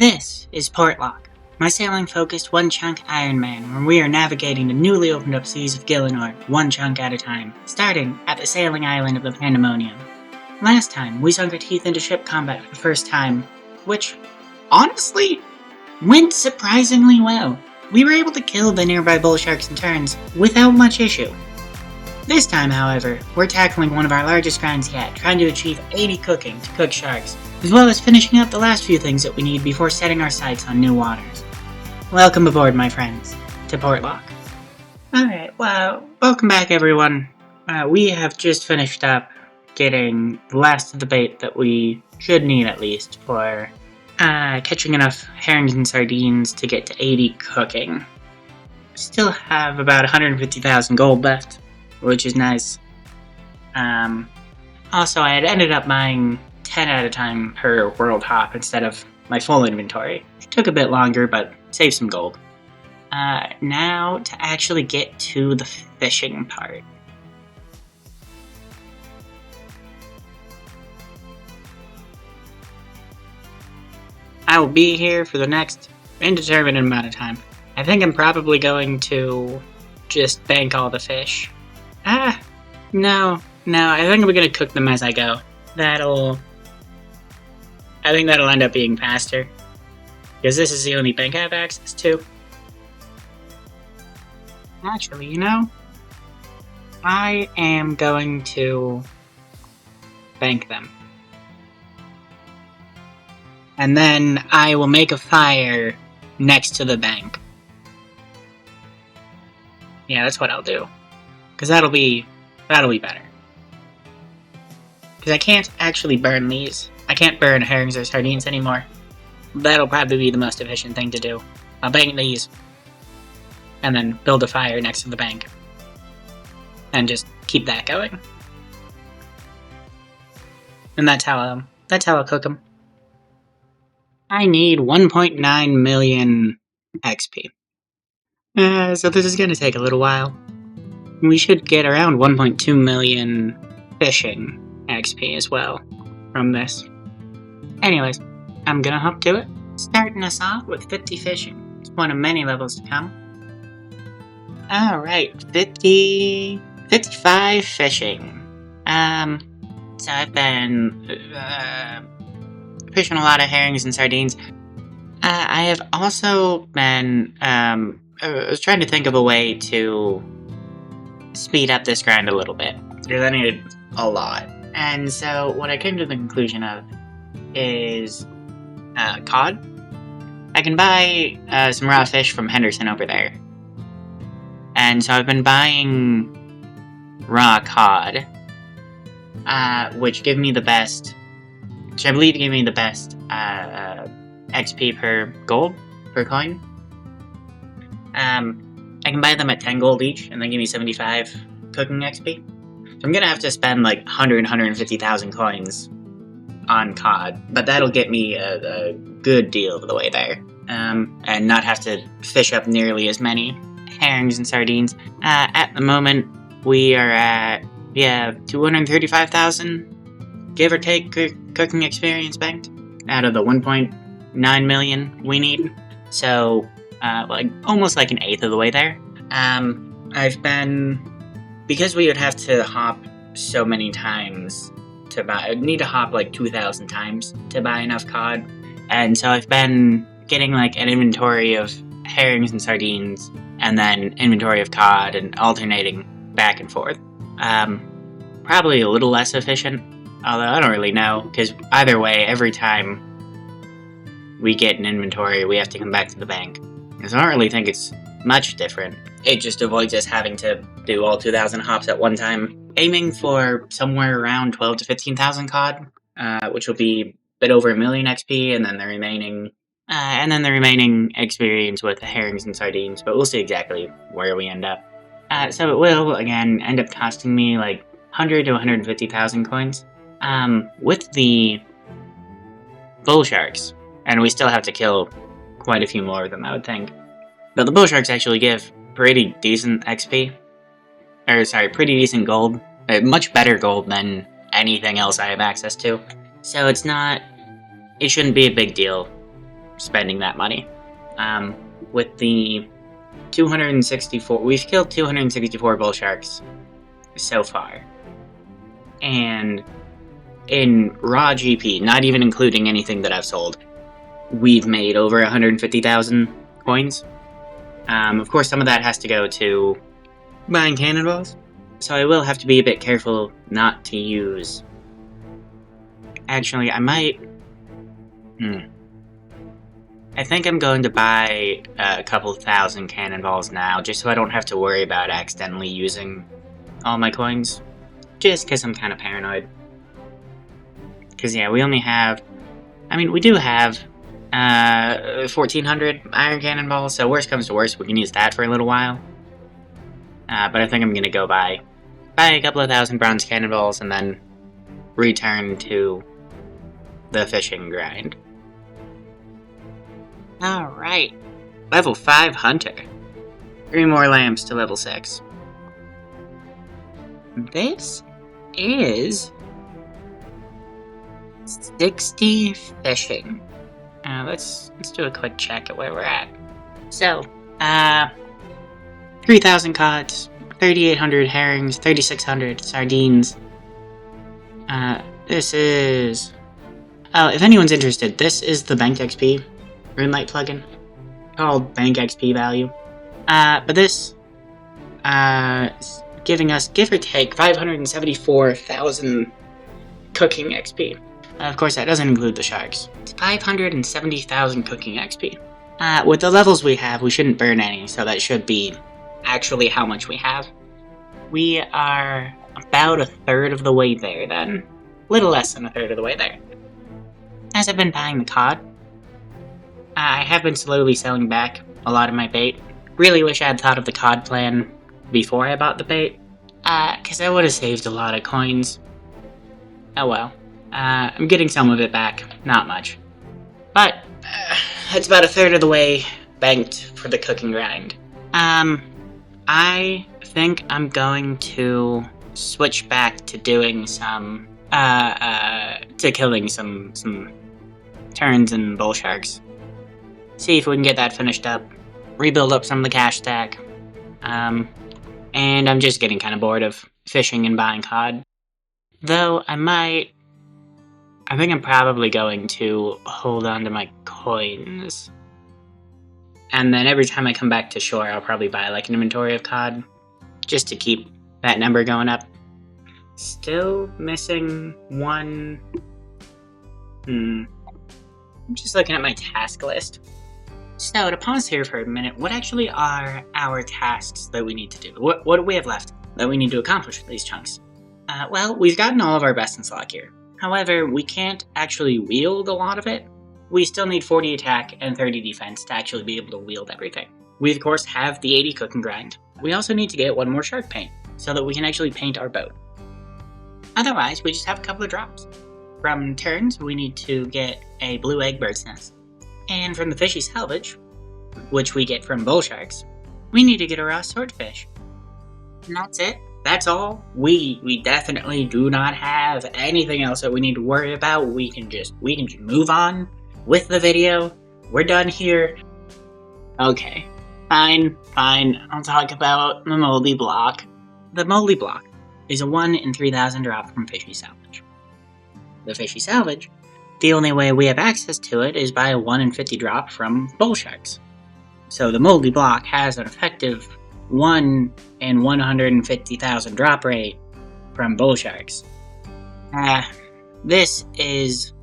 This is Portlock, my sailing-focused OneChunk Ironman, where we are navigating the newly opened up seas of Gillinor, one chunk at a time, starting at the sailing island of the Pandemonium. Last time, we sunk our teeth into ship combat for the first time, which, honestly, went surprisingly well. We were able to kill the nearby bull sharks in turns without much issue. This time, however, we're tackling one of our largest grinds yet, trying to achieve 80 cooking to cook sharks, as well as finishing up the last few things that we need before setting our sights on new waters. Welcome aboard, my friends, to Portlock. Alright, well, welcome back everyone. We have just finished up getting the last of the bait that we should need at least for catching enough herrings and sardines to get to 80 cooking. Still have about 150,000 gold left, which is nice. Also, I had ended up buying 10 at a time per world hop instead of my full inventory. It took a bit longer, but saved some gold. Now to actually get to the fishing part. I will be here for the next indeterminate amount of time. I think I'm probably going to just bank all the fish. No, I think we're gonna cook them as I go. I think that'll end up being faster. Because this is the only bank I have access to. Actually, you know, I am going to bank them. And then I will make a fire next to the bank. Yeah, that's what I'll do. Because that'll be better. Because I can't actually burn these. I can't burn herrings or sardines anymore. That'll probably be the most efficient thing to do. I'll bank these. And then build a fire next to the bank. And just keep that going. And that's how I'll cook them. I need 1.9 million XP. So this is gonna take a little while. We should get around 1.2 million fishing XP as well from this. Anyways, I'm gonna hop to it, starting us off with 50 fishing. It's one of many levels to come. Alright, 55 fishing. So I've been fishing a lot of herrings and sardines. I have also been, I was trying to think of a way to speed up this grind a little bit, because I needed a lot. And so what I came to the conclusion of is cod. I can buy some raw fish from Henderson over there. And so I've been buying raw cod, which I believe give me the best XP per gold, per coin. I can buy them at 10 gold each, and they give me 75 cooking XP. So I'm gonna have to spend like 150,000 coins on cod, but that'll get me a good deal of the way there. And not have to fish up nearly as many herrings and sardines. At the moment, we are at, 235,000, give or take, cooking experience banked out of the 1.9 million we need. So, almost like an eighth of the way there. Because we would have to hop so many times to buy, I'd need to hop like 2,000 times to buy enough cod. And so I've been getting like an inventory of herrings and sardines, and then inventory of cod, and alternating back and forth. Probably a little less efficient, although I don't really know, because either way, every time we get an inventory, we have to come back to the bank. So I don't really think it's much different. It just avoids us having to do all 2,000 hops at one time. Aiming for somewhere around 12 to 15,000 cod, which will be a bit over 1 million XP, and then the remaining experience with the herrings and sardines, but we'll see exactly where we end up. So it will, again, end up costing me like 100 to 150,000 coins. With the bull sharks, and we still have to kill quite a few more of them, I would think. But the bull sharks actually give pretty decent XP. Pretty decent gold. Much better gold than anything else I have access to. So it shouldn't be a big deal spending that money. With the 264, we've killed 264 bull sharks so far. And in raw GP, not even including anything that I've sold, we've made over 150,000 coins. Of course, some of that has to go to buying cannonballs, so I will have to be a bit careful not to use... Actually, I might... I think I'm going to buy a couple thousand cannonballs now, just so I don't have to worry about accidentally using all my coins. Just because I'm kind of paranoid. Because, yeah, we only have... I mean, we do have 1,400 iron cannonballs, so worst comes to worst, we can use that for a little while. But I think I'm going to go buy a couple of thousand bronze cannonballs and then return to the fishing grind. Alright. Level 5 Hunter. 3 more lamps to level 6. This is 60 fishing. Let's do a quick check at where we're at. So, 3,000 cods, 3,800 herrings, 3,600 sardines. This is... Oh, if anyone's interested, this is the Bank XP Runelight plugin, called Bank XP Value. But this, is giving us, give or take, 574,000 cooking XP. Of course, that doesn't include the sharks. It's 570,000 cooking XP. With the levels we have, we shouldn't burn any, so that should be actually how much we have. We are about a third of the way there, then. Little less than a third of the way there. As I've been buying the cod, I have been slowly selling back a lot of my bait. Really wish I had thought of the cod plan before I bought the bait, because I would have saved a lot of coins. Oh well. I'm getting some of it back, not much. But, it's about a third of the way banked for the cooking grind. I think I'm going to switch back to doing some, to killing some turns and bull sharks. See if we can get that finished up, rebuild up some of the cash stack, and I'm just getting kind of bored of fishing and buying cod. Though, I think I'm probably going to hold on to my coins. And then every time I come back to shore, I'll probably buy like an inventory of cod, just to keep that number going up. Still missing one... I'm just looking at my task list. So, to pause here for a minute, what actually are our tasks that we need to do? What do we have left that we need to accomplish with these chunks? Well, we've gotten all of our best in slot gear. However, we can't actually wield a lot of it. We still need 40 attack and 30 defense to actually be able to wield everything. We, of course, have the 80 cook and grind. We also need to get one more shark paint, so that we can actually paint our boat. Otherwise, we just have a couple of drops. From turns, we need to get a blue egg bird's nest. And from the fishy salvage, which we get from bull sharks, we need to get a raw swordfish. And that's it. That's all. We definitely do not have anything else that we need to worry about. We can just move on with the video. We're done here. Okay. Fine. I'll talk about the moldy block. The moldy block is a 1 in 3,000 drop from fishy salvage. The fishy salvage, the only way we have access to it is by a 1 in 50 drop from bull sharks. So the moldy block has an effective 1 in 150,000 drop rate from bull sharks. This is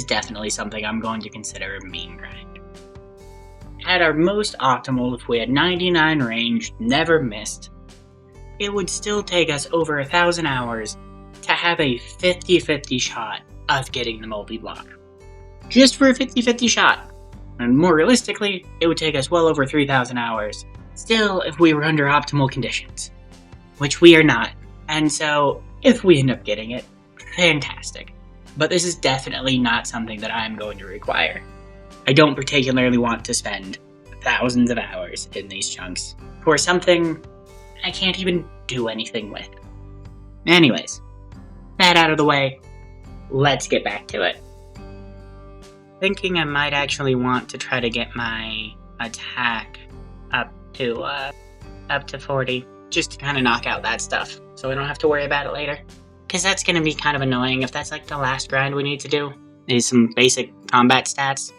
definitely something I'm going to consider a mean grind. At our most optimal, if we had 99 range, never missed, it would still take us over 1,000 hours to have a 50-50 shot of getting the moldy block. Just for a 50-50 shot. And more realistically, it would take us well over 3,000 hours. Still, if we were under optimal conditions. Which we are not. And so, if we end up getting it, fantastic. But this is definitely not something that I'm going to require. I don't particularly want to spend thousands of hours in these chunks for something I can't even do anything with. Anyways, that out of the way, let's get back to it. thinking I might actually want to try to get my attack up to 40, just to kind of knock out that stuff, so we don't have to worry about it later. Because that's going to be kind of annoying if that's like the last grind we need to do, is some basic combat stats.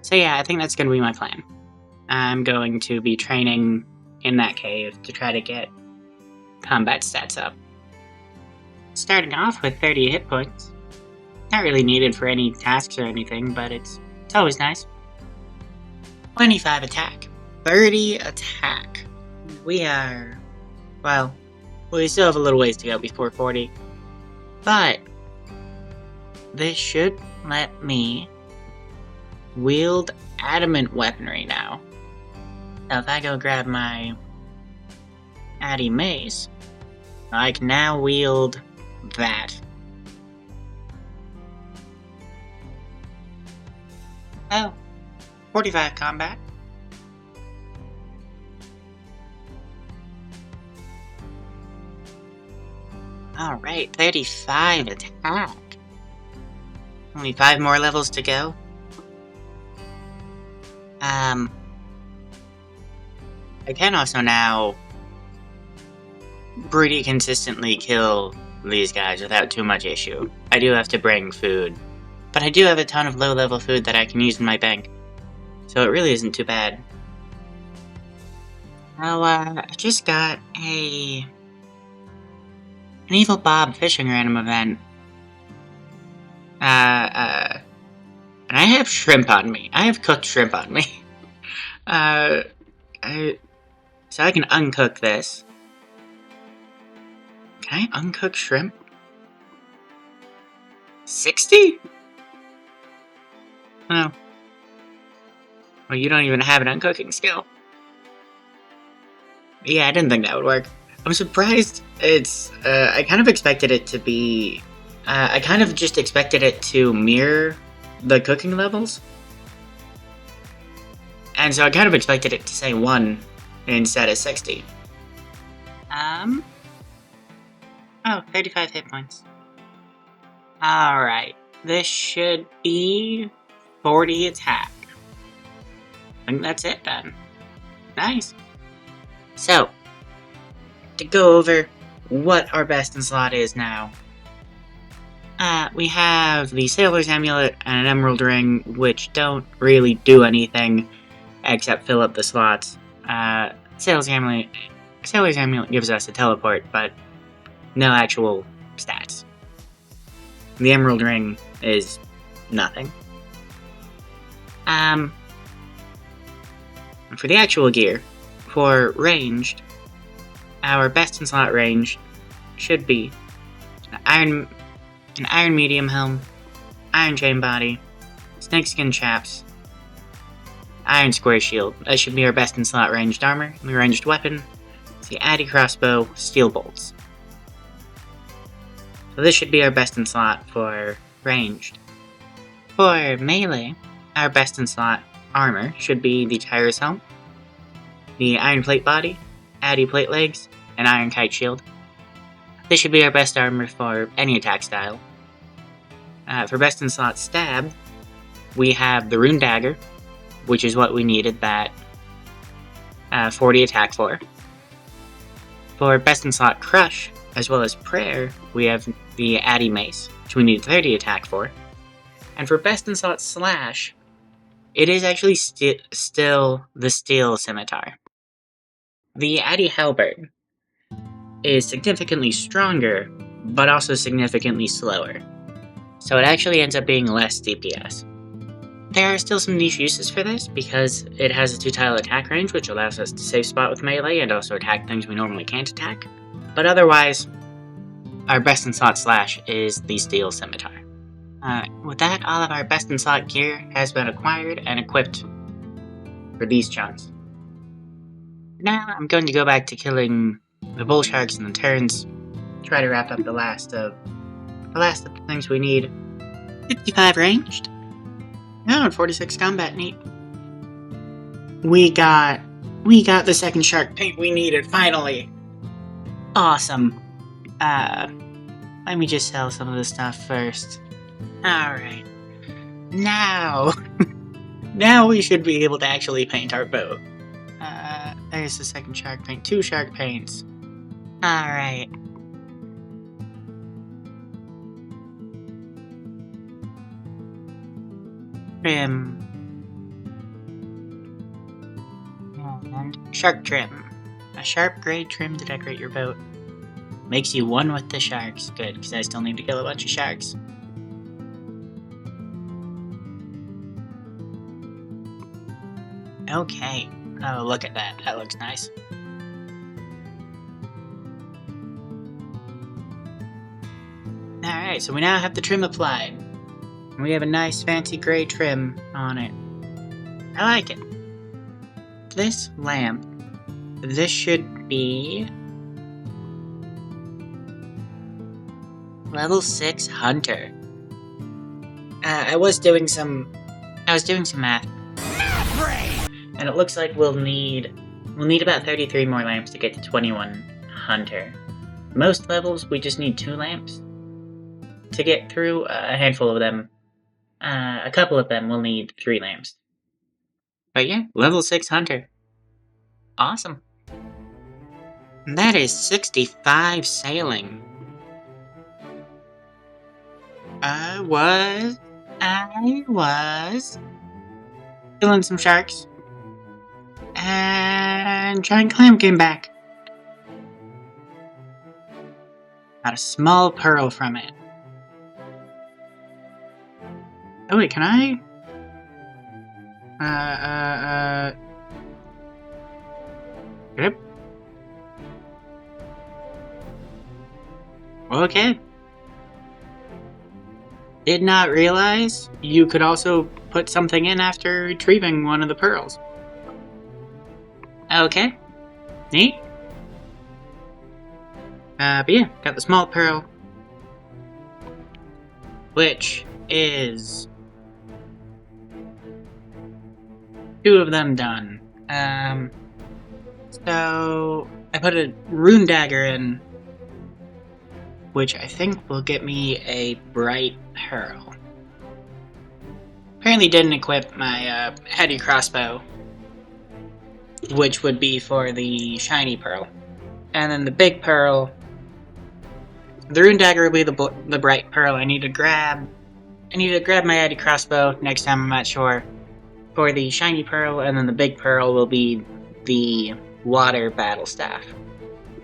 So yeah, I think that's going to be my plan. I'm going to be training in that cave to try to get combat stats up. Starting off with 30 hit points. Not really needed for any tasks or anything, but it's always nice. 25 attack. 30 attack. We still have a little ways to go before 40. But this should let me wield adamant weaponry now. Now if I go grab my Addy mace, I can now wield that. Oh, 45 combat. Alright, 35 attack. Only 5 more levels to go. I can also now pretty consistently kill these guys without too much issue. I do have to bring food, but I do have a ton of low-level food that I can use in my bank, so it really isn't too bad. Well, I just got an Evil Bob fishing random event. And I have shrimp on me. I have cooked shrimp on me. So I can uncook this. Can I uncook shrimp? 60? Oh. Well, you don't even have an uncooking skill. Yeah, I didn't think that would work. I'm surprised it's, I kind of expected it to be, I kind of just expected it to mirror the cooking levels. And so I kind of expected it to say 1 instead of 60. Oh, 35 hit points. Alright, this should be 40 attack. I think that's it then. Nice. So, to go over what our best in slot is now. We have the Sailor's Amulet and an Emerald Ring, which don't really do anything except fill up the slots. Sailor's Amulet gives us a teleport, but no actual stats. The Emerald Ring is nothing. For the actual gear, for ranged, our best in slot range should be an iron medium helm, iron chain body, snakeskin chaps, iron square shield. That should be our best in slot ranged armor. The ranged weapon is the Addy crossbow, steel bolts. So this should be our best in slot for ranged. For melee, our best in slot armor should be the Tyros helm, the iron plate body, Addy plate legs, and iron kite shield. This should be our best armor for any attack style. For best in slot stab, we have the rune dagger, which is what we needed that 40 attack for. For best in slot crush, as well as prayer, we have the Addy mace, which we need 30 attack for. And for best in slot slash, it is actually still the steel scimitar. The Addy halberd is significantly stronger, but also significantly slower. So it actually ends up being less DPS. There are still some niche uses for this, because it has a 2-tile attack range, which allows us to save spot with melee and also attack things we normally can't attack. But otherwise, our best in slot slash is the steel scimitar. With that, all of our best in slot gear has been acquired and equipped for these chunks. Now I'm going to go back to killing the bull sharks and the turns, try to wrap up the last of the things we need. 55 ranged. Oh, and 46 combat, neat. We got the second shark paint we needed, finally. Awesome. Let me just sell some of this stuff first. Alright. Now! Now we should be able to actually paint our boat. There's the second shark paint. 2 shark paints. Alright. Trim. And shark trim. A sharp gray trim to decorate your boat. Makes you one with the sharks. Good, because I still need to kill a bunch of sharks. Okay. Oh, look at that. That looks nice. Alright, so we now have the trim applied. We have a nice fancy gray trim on it. I like it. This lamp, this should be level 6 hunter. I was doing some math. And it looks like we'll need about 33 more lamps to get to 21 hunter. Most levels we just need 2 lamps to get through. A handful of them, a couple of them will need 3 lamps. But yeah, level 6 hunter. Awesome. And that is 65 sailing. I was killing some sharks. And giant clam came back. Got a small pearl from it. Oh wait, can I? Yep. Okay. Did not realize you could also put something in after retrieving one of the pearls. Okay. Neat. But yeah, got the small pearl. Which is 2 of them done. So I put a rune dagger in, which I think will get me a bright pearl. Apparently didn't equip my heady crossbow, which would be for the shiny pearl. And then the big pearl, the rune dagger will be the bright pearl. I need to grab my heady crossbow next time I'm not sure for the shiny pearl, and then the big pearl will be the water battle staff.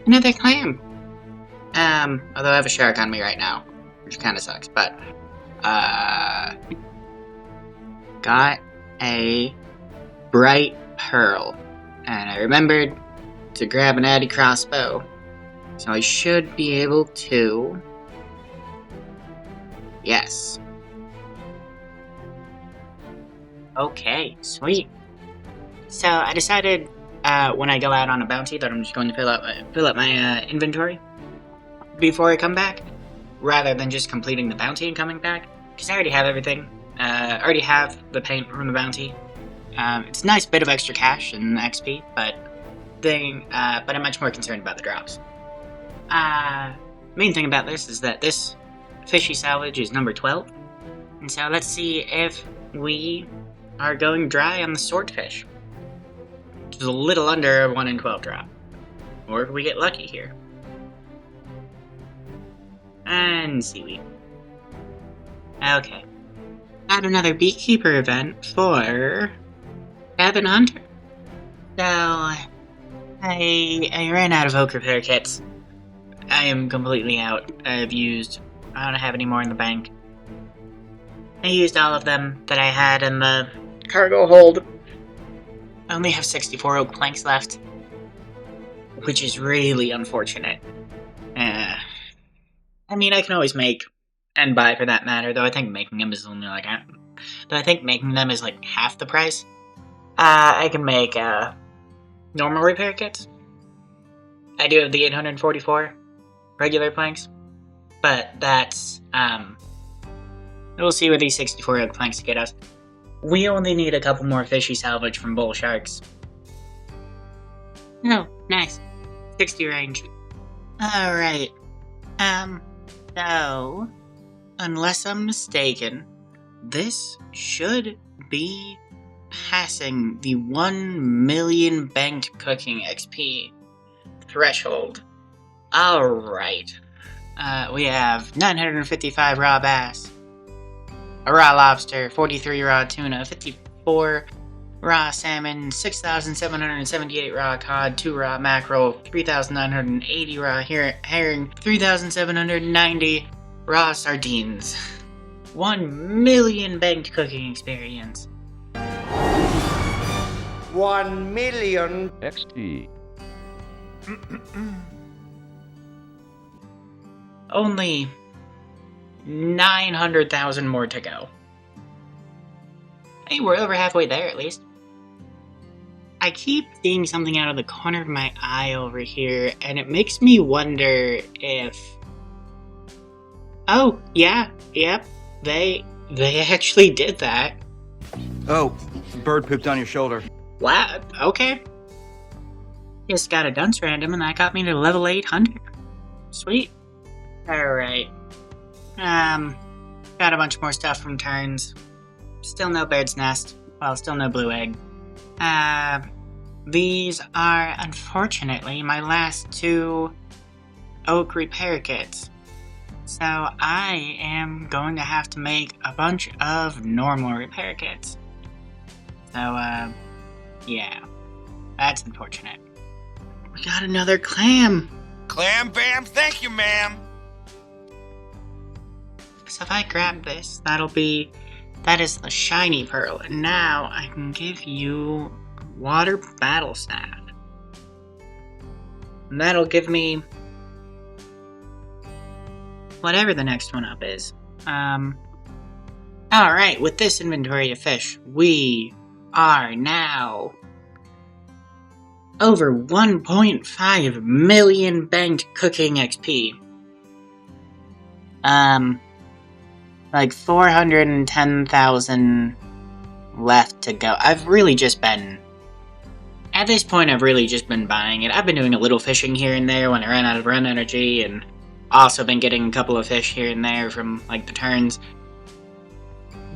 Another clam. Although I have a shark on me right now, which kind of sucks, but got a bright pearl, and I remembered to grab an addy crossbow, so I should be able to. Yes. Okay, sweet. So I decided when I go out on a bounty that I'm just going to fill up my inventory before I come back, rather than just completing the bounty and coming back, because I already have everything. I already have the paint from the bounty. It's a nice bit of extra cash and XP, but I'm much more concerned about the drops. Main thing about this is that this fishy salvage is number 12, and so let's see if we are going dry on the swordfish, which is a little under a 1 in 12 drop, or if we get lucky here. And seaweed. Okay. Got another beekeeper event for Cabin Hunter. So, I ran out of oak repair kits. I am completely out. I don't have any more in the bank. I used all of them that I had in the cargo hold. I only have 64 oak planks left, which is really unfortunate. I mean, I can always make and buy for that matter, though I think making them is only like half the price. I can make normal repair kits. I do have the 844 regular planks, but that's we'll see what these 64 oak planks get us. We only need a couple more fishy salvage from bull sharks. Oh, nice. 60 range. Alright. So, unless I'm mistaken, this should be passing the 1 million banked cooking XP threshold. Alright. We have 955 raw bass, a raw lobster, 43 raw tuna, 54 raw salmon, 6,778 raw cod, 2 raw mackerel, 3,980 raw herring, 3,790 raw sardines. 1 million banked cooking experience. 1 million XP. Only 900,000 more to go. Hey, we're over halfway there at least. I keep seeing something out of the corner of my eye over here, and it makes me wonder if... Oh, yeah, yep, they actually did that. Oh, bird pooped on your shoulder. Wow, okay. Just got a dunce random, and that got me to level 800. Sweet. Alright. Got a bunch more stuff from turns. Still no bird's nest. Well, still no blue egg. These are, unfortunately, my last 2 oak repair kits. So I am going to have to make a bunch of normal repair kits. So, yeah. That's unfortunate. We got another clam! Clam bam, thank you, ma'am. So if I grab this, that is the shiny pearl, and now I can give you water battle staff. And that'll give me whatever the next one up is. Alright, with this inventory of fish, we are now over 1.5 million banked cooking XP. Like 410,000 left to go. I've really just been... At this point, I've really just been buying it. I've been doing a little fishing here and there when I ran out of run energy, and also been getting a couple of fish here and there from, like, the turns.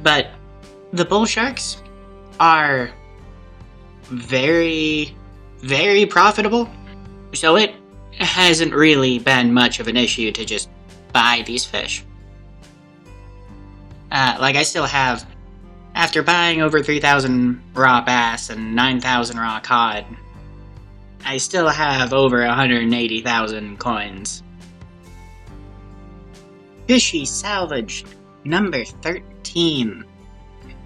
But the bull sharks are very, very profitable, so it hasn't really been much of an issue to just buy these fish. Like, I still have, after buying over 3,000 raw bass and 9,000 raw cod, I still have over 180,000 coins. Fishy salvage number 13.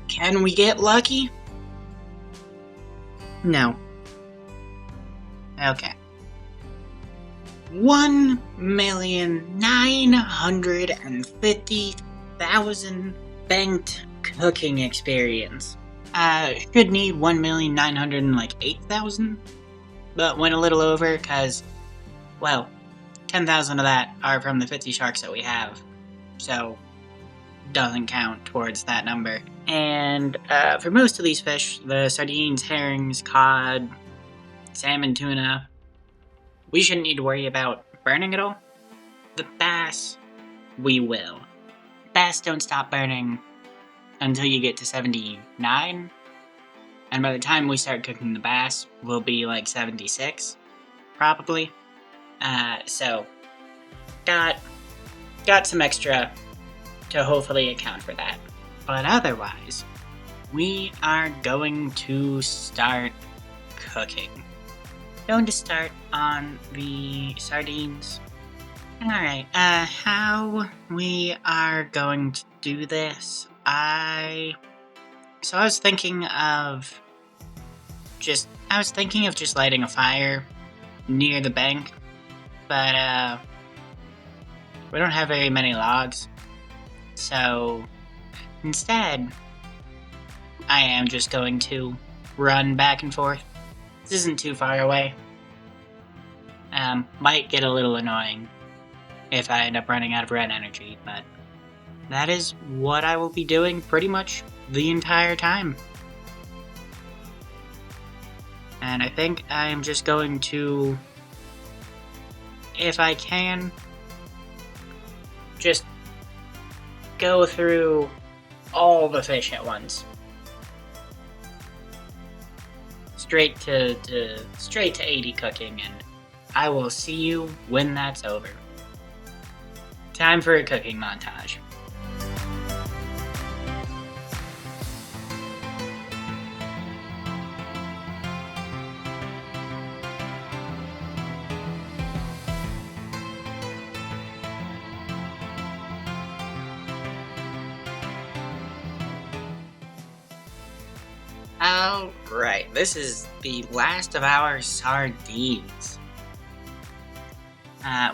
Can we get lucky? No. Okay. 1,950,000 banked cooking experience. Should need 1,908,000, but went a little over because, well, 10,000 of that are from the 50 sharks that we have, so doesn't count towards that number. And for most of these fish, the sardines, herrings, cod, salmon, tuna, we shouldn't need to worry about burning at all. The bass, we will. Bass don't stop burning until you get to 79, and by the time we start cooking the bass, we'll be like 76, probably. So, got some extra to hopefully account for that. But otherwise, we are going to start cooking. Going to start on the sardines. Alright, how we are going to do this, I was thinking of just lighting a fire near the bank, but, we don't have very many logs, so instead, I am just going to run back and forth. This isn't too far away. Might get a little annoying if I end up running out of red energy, but that is what I will be doing pretty much the entire time. And I think I'm just going to, if I can, just go through all the fish at once. Straight to 80 cooking, and I will see you when that's over. Time for a cooking montage. Alright, this is the last of our sardines.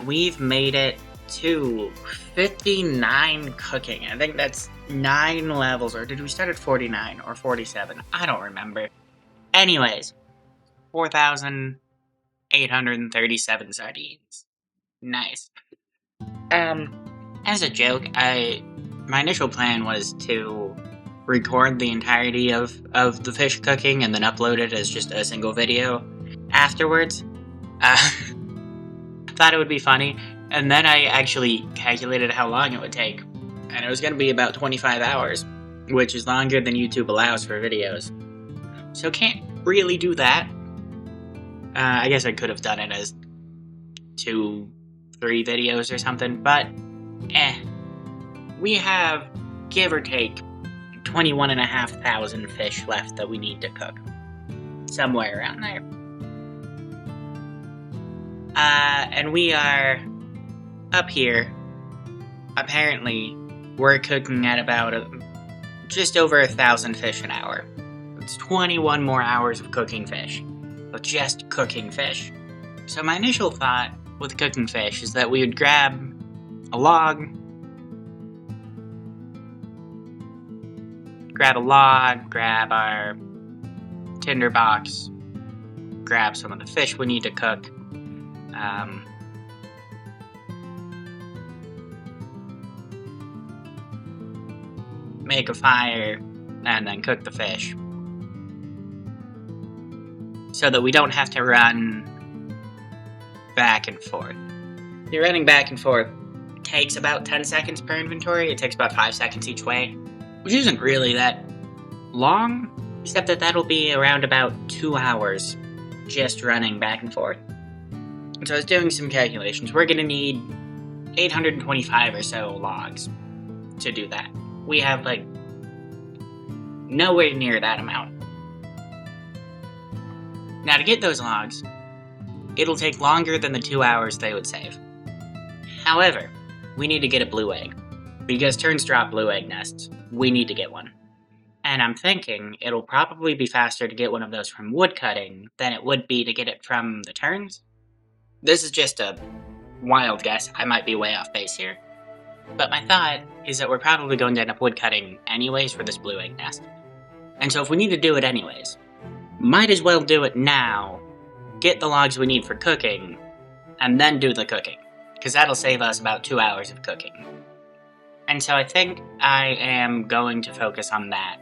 We've made it to 59 cooking. I think that's 9 levels, or did we start at 49 or 47? I don't remember. Anyways, 4,837 sardines. Nice. As a joke, my initial plan was to record the entirety of the fish cooking and then upload it as just a single video afterwards. Thought it would be funny, and then I actually calculated how long it would take, and it was going to be about 25 hours, which is longer than YouTube allows for videos. So can't really do that. I guess I could have done it as 2-3 videos or something, but we have, give or take, 21,500 fish left that we need to cook. Somewhere around there. And we are up here. Apparently, we're cooking at about just over 1,000 fish an hour. It's 21 more hours of cooking fish. Of just cooking fish. So my initial thought with cooking fish is that we would grab a log, grab our tinder box, grab some of the fish we need to cook, make a fire, and then cook the fish. So that we don't have to run back and forth. You're running back and forth takes about 10 seconds per inventory. It takes about 5 seconds each way, which isn't really that long, except that that'll be around about 2 hours just running back and forth. And so I was doing some calculations. We're gonna need 825 or so logs to do that. We have, like, nowhere near that amount. Now, to get those logs, it'll take longer than the 2 hours they would save. However, we need to get a blue egg. Because terns drop blue egg nests, we need to get one. And I'm thinking it'll probably be faster to get one of those from woodcutting than it would be to get it from the terns. This is just a wild guess. I might be way off base here. But my thought is that we're probably going to end up woodcutting anyways for this blue egg nest. And so if we need to do it anyways, might as well do it now, get the logs we need for cooking, and then do the cooking. Because that'll save us about 2 hours of cooking. And so I think I am going to focus on that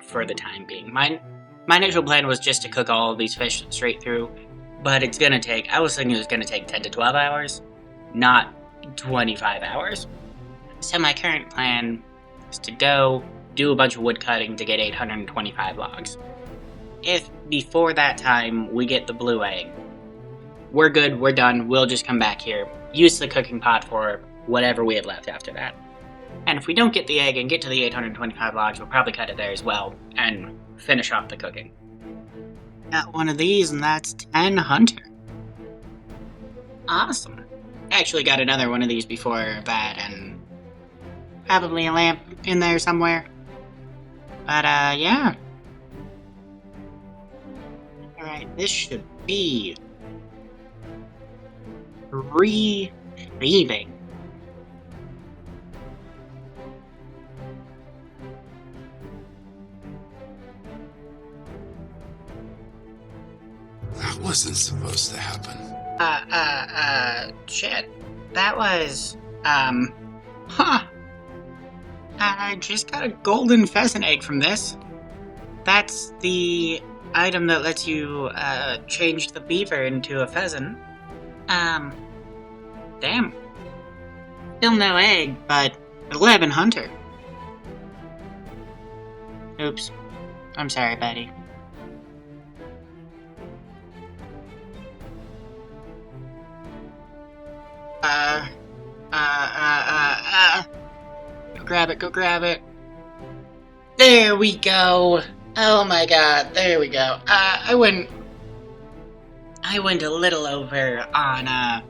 for the time being. My initial plan was just to cook all of these fish straight through, but it's gonna take, I was thinking it was gonna take 10 to 12 hours, not 25 hours. So my current plan is to go do a bunch of wood cutting to get 825 logs. If before that time we get the blue egg, we're good, we're done, we'll just come back here, use the cooking pot for whatever we have left after that. And if we don't get the egg and get to the 825 logs, we'll probably cut it there as well, and finish off the cooking. Got one of these, and that's 10 hunter. Awesome. Actually got another one of these before that, and probably a lamp in there somewhere. But, yeah. Alright, this should be receiving. That wasn't supposed to happen. Shit. That was, I just got a golden pheasant egg from this. That's the item that lets you, change the beaver into a pheasant. Damn. Still no egg, but 11 hunter. Oops. I'm sorry, buddy. Go grab it, go grab it. There we go. Oh my god, there we go. I went a little over on,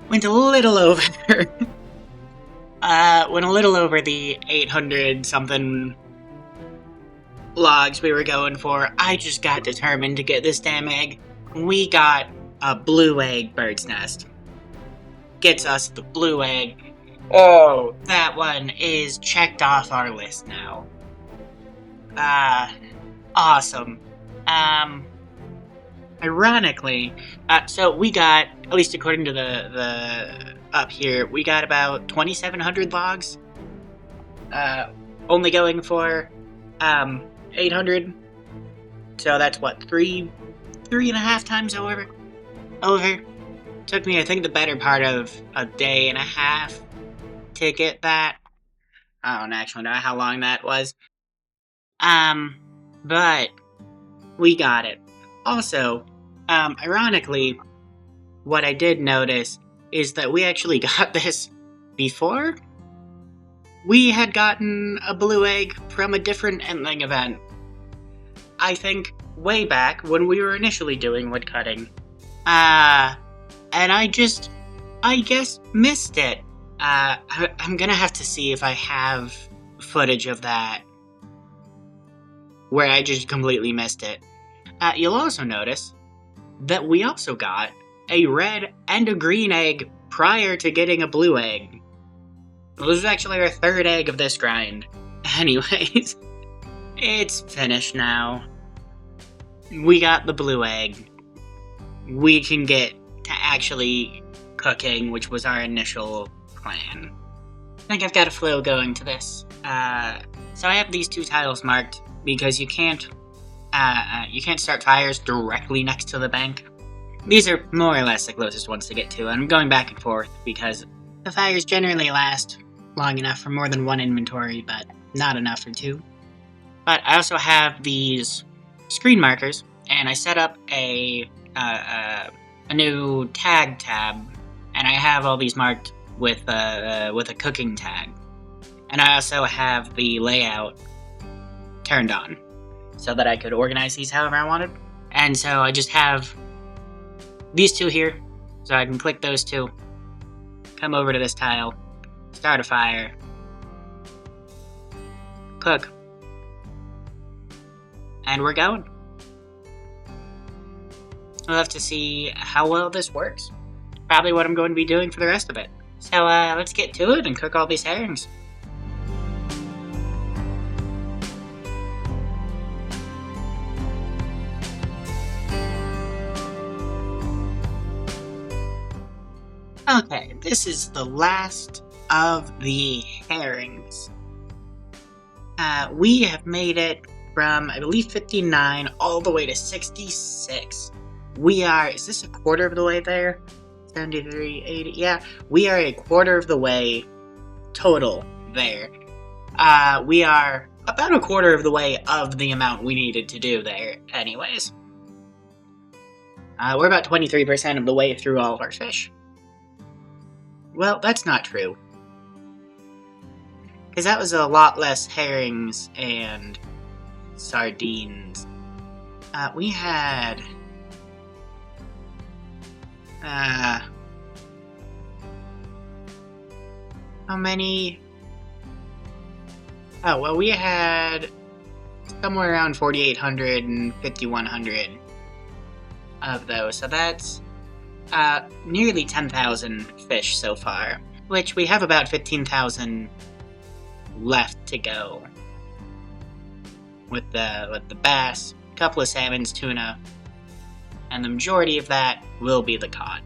went a little over, went a little over the 800 something logs we were going for. I just got determined to get this damn egg. We got a blue egg bird's nest. Gets us the blue egg. Oh, that one is checked off our list now. Awesome. Ironically, so we got, at least according to the up here, we got about 2,700 logs. Only going for, 800. So that's what, three and a half times over. Took me, I think, the better part of a day and a half to get that. I don't actually know how long that was. But we got it. Also, ironically, what I did notice is that we actually got this before we had gotten a blue egg from a different endling event. I think way back when we were initially doing woodcutting. And I guess, missed it. I'm gonna have to see if I have footage of that where I just completely missed it. You'll also notice that we also got a red and a green egg prior to getting a blue egg. This is actually our third egg of this grind. Anyways, it's finished now. We got the blue egg. We can get to actually cooking, which was our initial plan. I think I've got a flow going to this. So I have these two tiles marked because you can't start fires directly next to the bank. These are more or less the closest ones to get to, and I'm going back and forth because the fires generally last long enough for more than one inventory, but not enough for two. But I also have these screen markers, and I set up a new tag tab, and I have all these marked with a cooking tag. And I also have the layout turned on so that I could organize these however I wanted. And so I just have these two here, so I can click those two, come over to this tile, start a fire, cook, and we're going. We'll have to see how well this works. Probably what I'm going to be doing for the rest of it. So let's get to it and cook all these herrings. Okay, this is the last of the herrings. We have made it from, I believe, 59 all the way to 66. We are, is this a quarter of the way there? 73, 80, yeah. We are a quarter of the way total there. We are about a quarter of the way of the amount we needed to do there anyways. We're about 23% of the way through all of our fish. Well, that's not true. Because that was a lot less herrings and sardines. We had... how many? Oh, well, we had somewhere around 4,800 and 5,100 of those, so that's nearly 10,000 fish so far, which we have about 15,000 left to go. With the bass, a couple of salmons, tuna, and the majority of that will be the cod.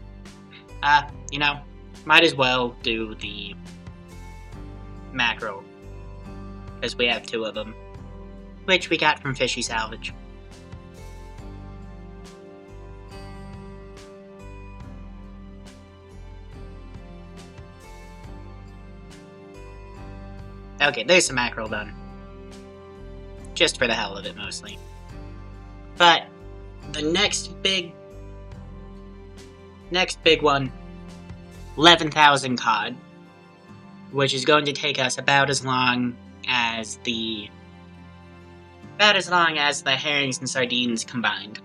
You know, might as well do the mackerel, because we have two of them, which we got from Fishy Salvage. Okay, there's some mackerel done. just for the hell of it mostly. But the next big one, 11,000 cod, which is going to take us about as long as the herrings and sardines combined.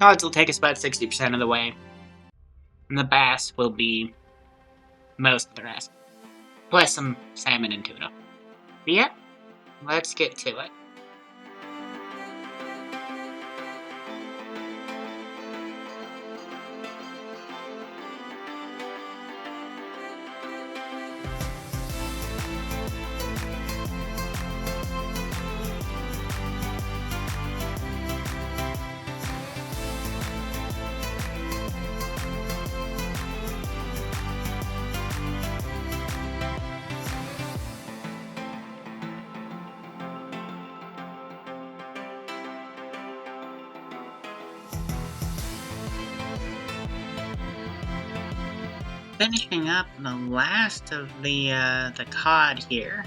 Cods will take us about 60% of the way, and the bass will be most of the rest, plus some salmon and tuna. But yeah, let's get to it. Finishing up the last of the cod here,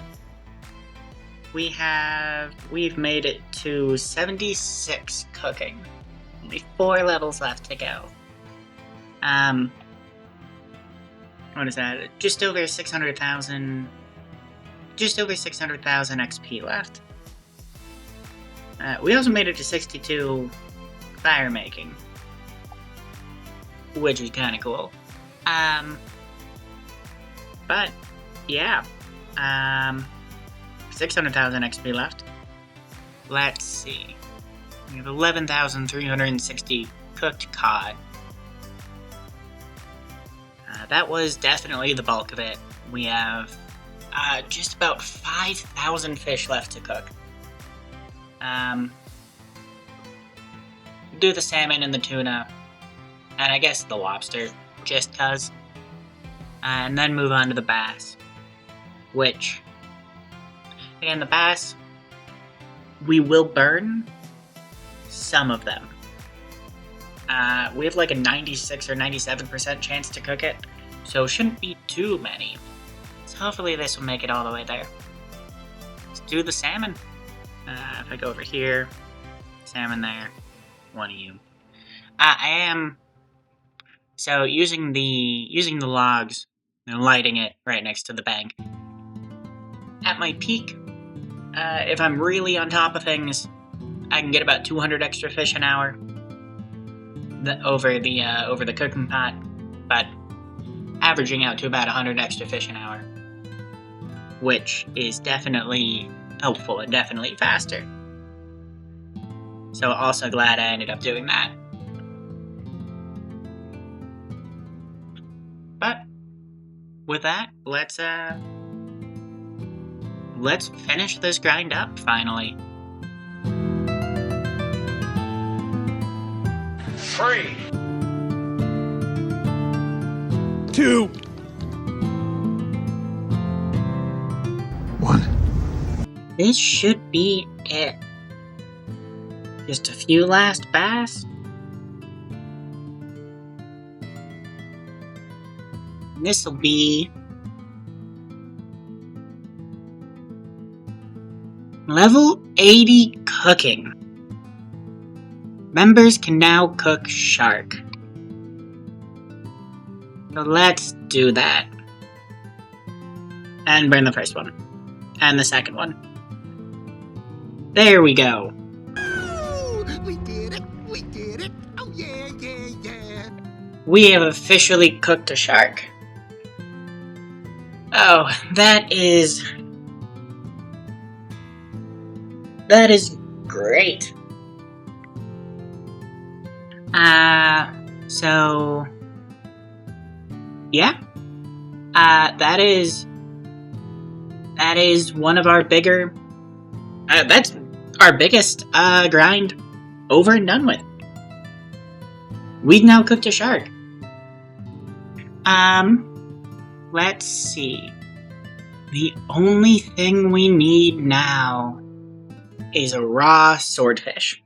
we've made it to 76 cooking. Only 4 levels left to go. What is that? Just over 600,000 XP left. We also made it to 62 fire making, which is kind of cool. But yeah, 600,000 XP left. Let's see. We have 11,360 cooked cod. That was definitely the bulk of it. We have just about 5,000 fish left to cook. Do the salmon and the tuna, and I guess the lobster, just cuz. And then move on to the bass, which, again, the bass, we will burn some of them. We have like a 96 or 97% chance to cook it, so it shouldn't be too many. So hopefully this will make it all the way there. Let's do the salmon. If I go over here, salmon there, one of you. I am... So using the logs and lighting it right next to the bank. At my peak, if I'm really on top of things, I can get about 200 extra fish an hour over the cooking pot, but averaging out to about 100 extra fish an hour, which is definitely helpful and definitely faster. So also glad I ended up doing that. But with that, let's finish this grind up finally. 3, 2, 1. This should be it. Just a few last bass. This'll be level 80 cooking. Members can now cook shark. So let's do that. And burn the first one. And the second one. There we go. Ooh, we did it. We did it. Oh, yeah, yeah, yeah. We have officially cooked a shark. Oh, that is great. So yeah, that is one of our bigger. That's our biggest grind over and done with. We've now cooked a shark. Let's see. The only thing we need now is a raw swordfish.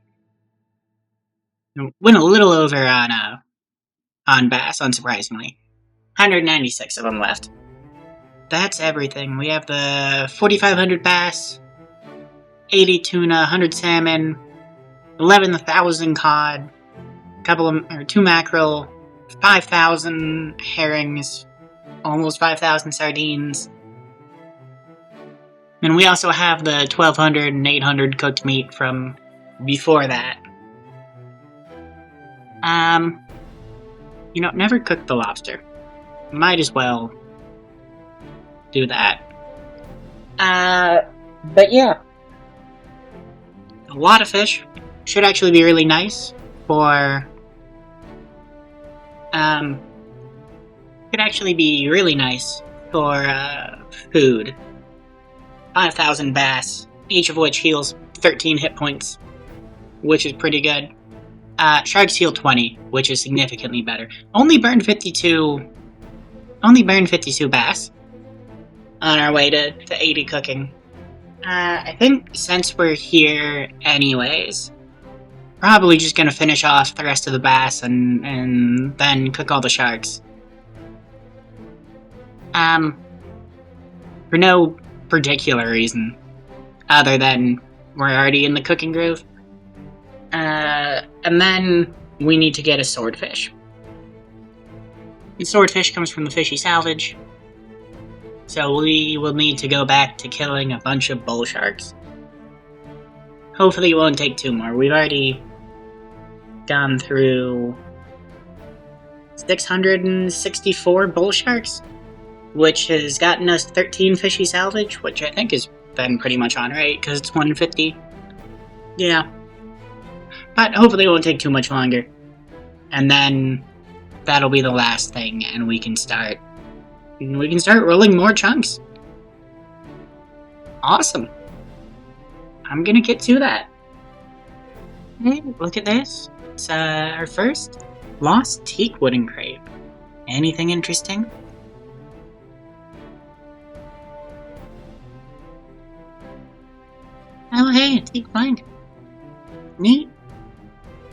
Went a little over on bass, unsurprisingly. 196 of them left. That's everything. We have the 4,500 bass, 80 tuna, 100 salmon, 11,000 cod, two mackerel, 5,000 herrings, almost 5,000 sardines. And we also have the 1,200 and 800 cooked meat from before that. Never cook the lobster. Might as well do that. But yeah. A lot of fish. Should actually be really nice for, could actually be really nice for, food. 5,000 bass, each of which heals 13 hit points, which is pretty good. Sharks heal 20, which is significantly better. Only burned 52 bass on our way to 80 cooking. I think since we're here anyways, probably just gonna finish off the rest of the bass and then cook all the sharks. For no particular reason other than we're already in the cooking groove. And then we need to get a swordfish. The swordfish comes from the fishy salvage, so we will need to go back to killing a bunch of bull sharks. Hopefully it won't take two more. We've already gone through 664 bull sharks, which has gotten us 13 fishy salvage, which I think has been pretty much on right, because it's 150. Yeah. But hopefully it won't take too much longer. And then that'll be the last thing, and we can start rolling more chunks. Awesome. I'm gonna get to that. Hey, look at this. It's our first lost teak wooden crate. Anything interesting? Oh hey, a teak plank. Neat.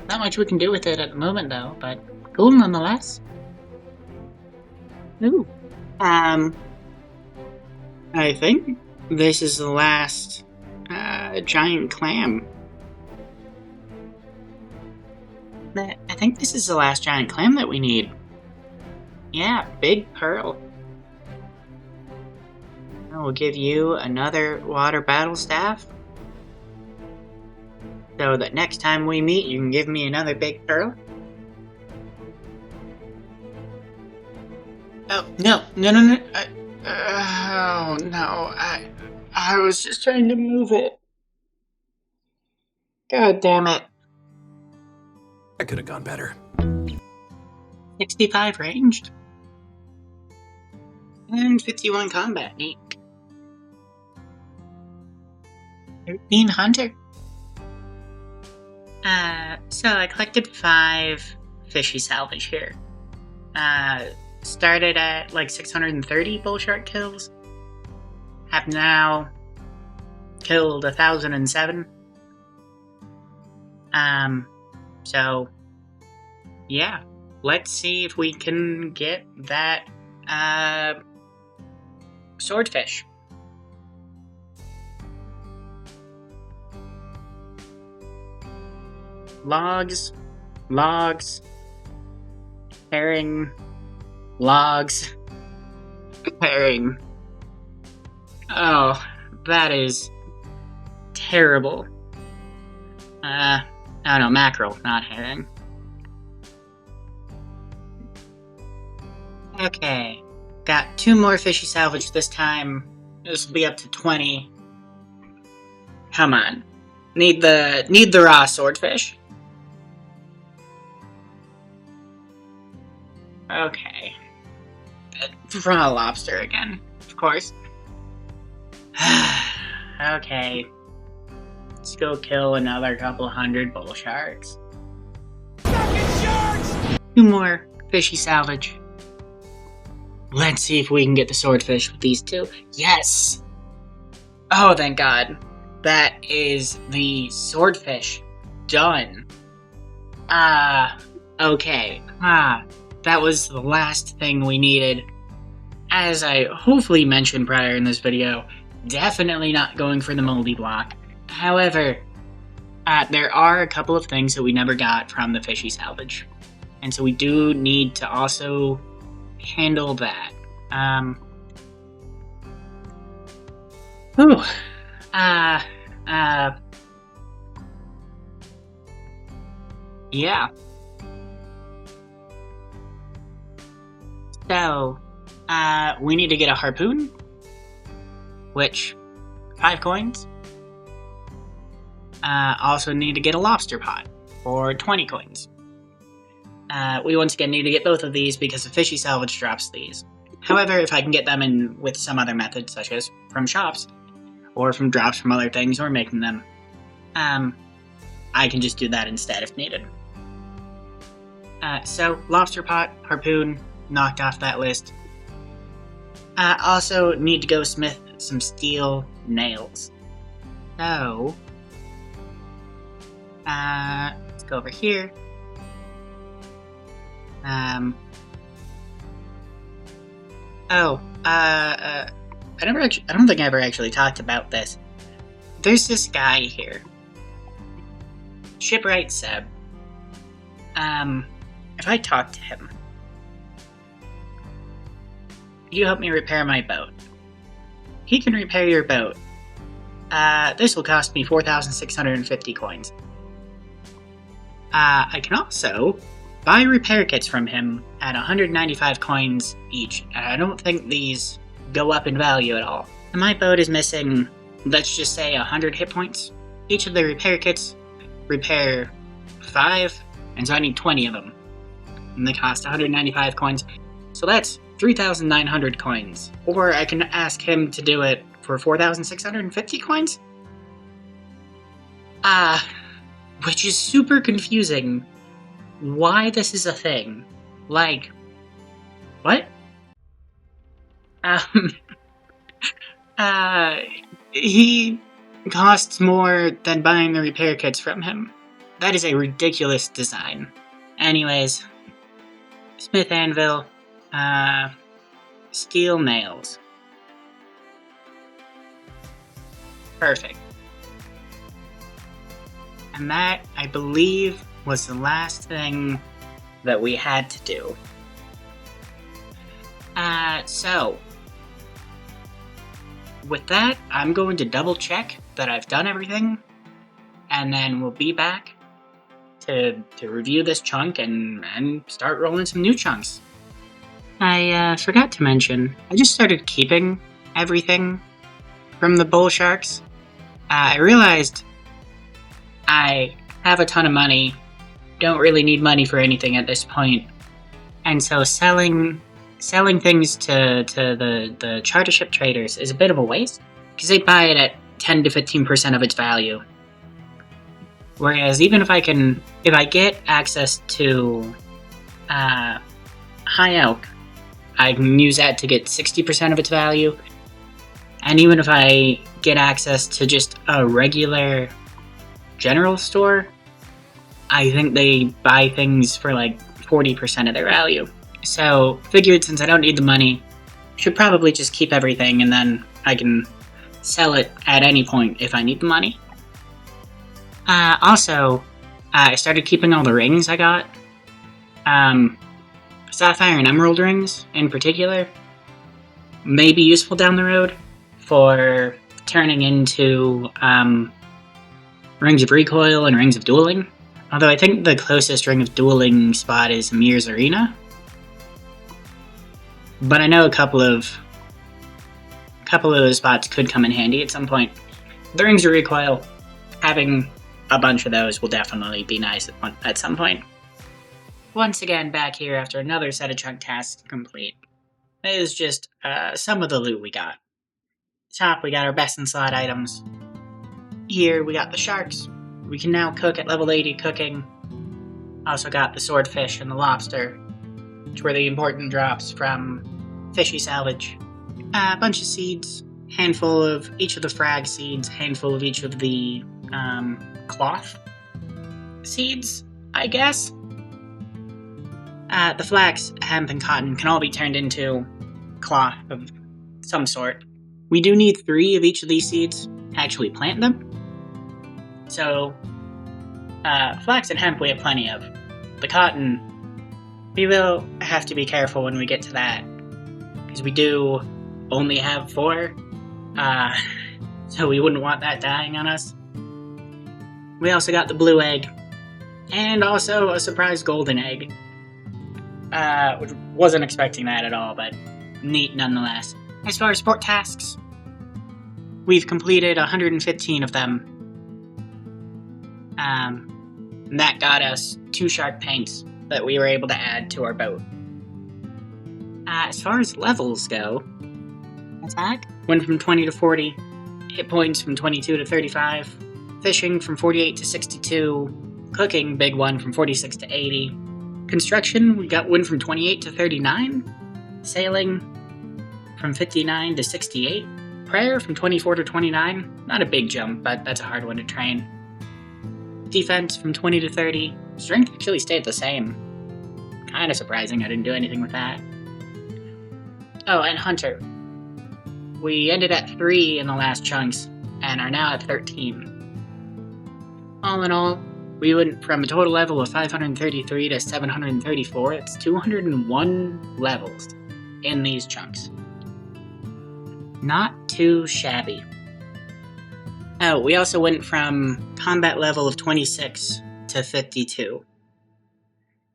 Not much we can do with it at the moment though, but cool nonetheless. Ooh. I think this is the last giant clam. I think this is the last giant clam that we need. Yeah, big pearl. I will give you another water battle staff, so that next time we meet, you can give me another big pearl. Oh, no. Oh, no. I was just trying to move it. God damn it. I could have gone better. 65 ranged. And 51 combat. Neat. 13 hunter. So I collected 5 fishy salvage here. Started at like 630 bull shark kills. Have now killed 1,007. So yeah, let's see if we can get that swordfish. Logs, herring, logs, herring. Oh, that is terrible. I don't know, mackerel, not herring. Okay, got 2 more fishy salvage this time. This will be up to 20. Come on. Need the raw swordfish. Okay. Raw lobster again, of course. Okay. Let's go kill another couple hundred bull sharks. Fucking sharks! 2 more fishy salvage. Let's see if we can get the swordfish with these 2. Yes! Oh, thank God. That is the swordfish. Done. Okay. That was the last thing we needed. As I hopefully mentioned prior in this video, definitely not going for the moldy block. However, there are a couple of things that we never got from the fishy salvage. And so we do need to also handle that. Whew. Yeah. So, we need to get a harpoon, which, 5 coins. Also need to get a lobster pot, for 20 coins. We once again need to get both of these because the fishy salvage drops these. However, if I can get them in with some other method, such as from shops, or from drops from other things, or making them, I can just do that instead if needed. So, lobster pot, harpoon, knocked off that list. Also need to go smith some steel nails. So, let's go over here. I don't think I ever actually talked about this. There's this guy here. Shipwright Seb. If I talk to him, you help me repair my boat. He can repair your boat. This will cost me 4,650 coins. I can also buy repair kits from him at 195 coins each, and I don't think these go up in value at all. And my boat is missing, let's just say, 100 hit points. Each of the repair kits repair 5, and so I need 20 of them. And they cost 195 coins, so that's 3,900 coins. Or I can ask him to do it for 4,650 coins? Which is super confusing. Why this is a thing. Like, what? He costs more than buying the repair kits from him. That is a ridiculous design. Anyways, smith anvil, steel nails. Perfect. And that, I believe, was the last thing that we had to do. So, with that, I'm going to double check that I've done everything, and then we'll be back to review this chunk and start rolling some new chunks. I forgot to mention, I just started keeping everything from the bull sharks. I realized I have a ton of money, don't really need money for anything at this point, and so selling things to the charter ship traders is a bit of a waste, because they buy it at 10 to 15% of its value. Whereas even if I get access to High Elk, I can use that to get 60% of its value. And even if I get access to just a regular general store, I think they buy things for like 40% of their value. So, figured since I don't need the money, should probably just keep everything and then I can sell it at any point if I need the money. Also, I started keeping all the rings I got. Sapphire and Emerald rings, in particular, may be useful down the road for turning into Rings of Recoil and Rings of Dueling. Although I think the closest Ring of Dueling spot is Mir's Arena. But I know a couple of those spots could come in handy at some point. The Rings of Recoil, having a bunch of those will definitely be nice at some point. Once again, back here after another set of chunk tasks complete. It is just some of the loot we got. Top, we got our best in slot items. Here, we got the sharks. We can now cook at level 80 cooking. Also got the swordfish and the lobster, which were the important drops from Fishy Salvage. A bunch of seeds, handful of each of the frag seeds, handful of each of the cloth seeds, I guess. The flax, hemp, and cotton can all be turned into cloth of some sort. We do need 3 of each of these seeds to actually plant them. So, flax and hemp we have plenty of. The cotton, we will have to be careful when we get to that, because we do only have 4, so we wouldn't want that dying on us. We also got the blue egg, and also a surprise golden egg, which wasn't expecting that at all, but neat nonetheless. As far as sport tasks, we've completed 115 of them. And that got us 2 shark paints that we were able to add to our boat. As far as levels go, attack went from 20 to 40, hit points from 22 to 35, fishing from 48 to 62, cooking, big one, from 46 to 80, construction, went from 28 to 39, sailing from 59 to 68, prayer from 24 to 29, not a big jump, but that's a hard one to train. Defense from 20 to 30, strength actually stayed the same. Kinda surprising I didn't do anything with that. Oh, and hunter. We ended at 3 in the last chunks, and are now at 13. All in all, we went from a total level of 533 to 734. It's 201 levels in these chunks. Not too shabby. Oh, we also went from combat level of 26 to 52.